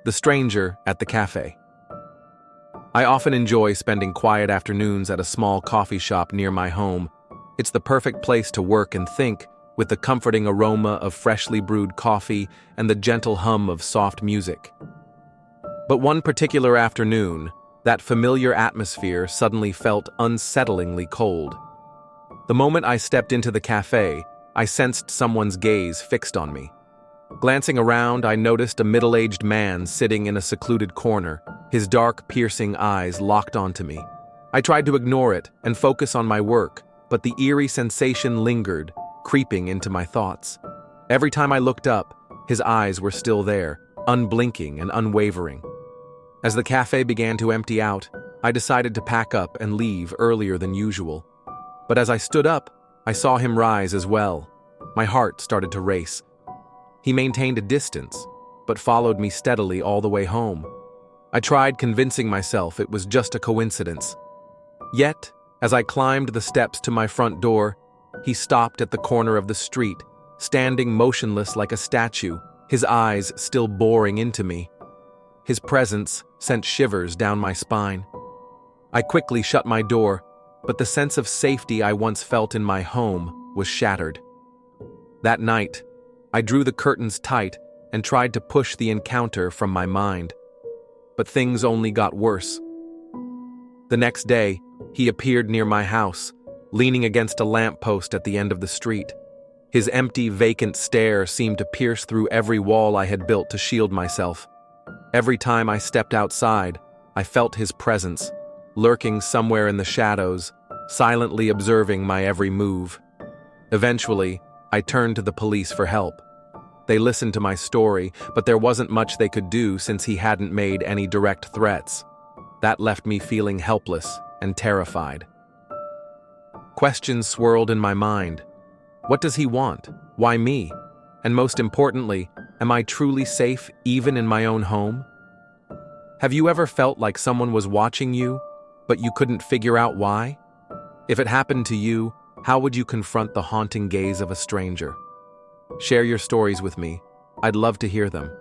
The stranger at the cafe. I often enjoy spending quiet afternoons at a small coffee shop near my home. It's the perfect place to work and think, with the comforting aroma of freshly brewed coffee and the gentle hum of soft music. But one particular afternoon, that familiar atmosphere suddenly felt unsettlingly cold. The moment I stepped into the cafe, I sensed someone's gaze fixed on me. Glancing around, I noticed a middle-aged man sitting in a secluded corner, his dark, piercing eyes locked onto me. I tried to ignore it and focus on my work, but the eerie sensation lingered, creeping into my thoughts. Every time I looked up, his eyes were still there, unblinking and unwavering. As the cafe began to empty out, I decided to pack up and leave earlier than usual. But as I stood up, I saw him rise as well. My heart started to race. He maintained a distance, but followed me steadily all the way home. I tried convincing myself it was just a coincidence. Yet, as I climbed the steps to my front door, he stopped at the corner of the street, standing motionless like a statue, his eyes still boring into me. His presence sent shivers down my spine. I quickly shut my door, but the sense of safety I once felt in my home was shattered. That night, I drew the curtains tight and tried to push the encounter from my mind. But things only got worse. The next day, he appeared near my house, leaning against a lamppost at the end of the street. His empty, vacant stare seemed to pierce through every wall I had built to shield myself. Every time I stepped outside, I felt his presence, lurking somewhere in the shadows, silently observing my every move. Eventually, I turned to the police for help. They listened to my story, but there wasn't much they could do since he hadn't made any direct threats. That left me feeling helpless and terrified. Questions swirled in my mind. What does he want? Why me? And most importantly, am I truly safe even in my own home? Have you ever felt like someone was watching you, but you couldn't figure out why? If it happened to you, how would you confront the haunting gaze of a stranger? Share your stories with me. I'd love to hear them.